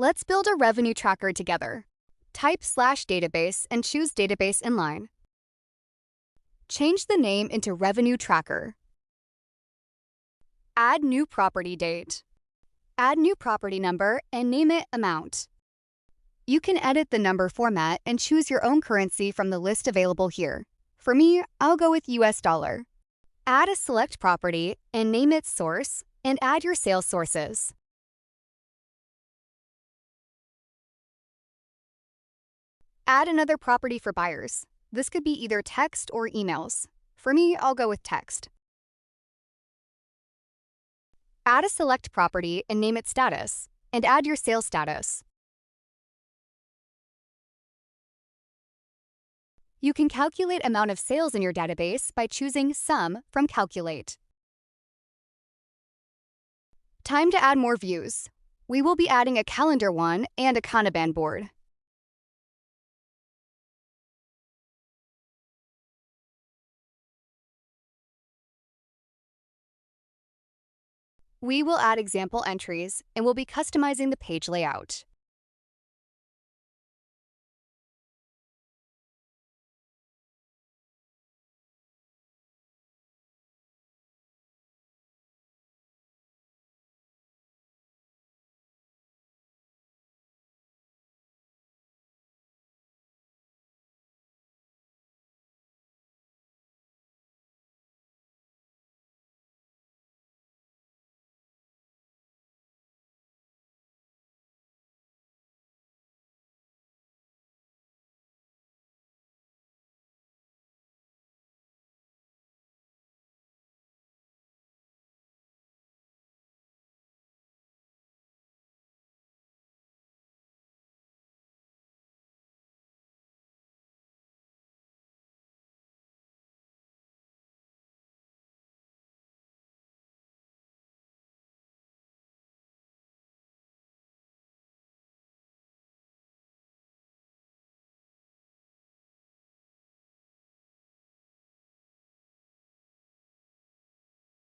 Let's build a revenue tracker together. Type /database and choose Database Inline. Change the name into Revenue Tracker. Add new property date. Add new property number and name it Amount. You can edit the number format and choose your own currency from the list available here. For me, I'll go with US dollar. Add a select property and name it Source, and add your sales sources. Add another property for buyers. This could be either text or emails. For me, I'll go with text. Add a select property and name it Status, and add your sales status. You can calculate amount of sales in your database by choosing Sum from Calculate. Time to add more views. We will be adding a calendar one and a Kanban board. We will add example entries and will be customizing the page layout.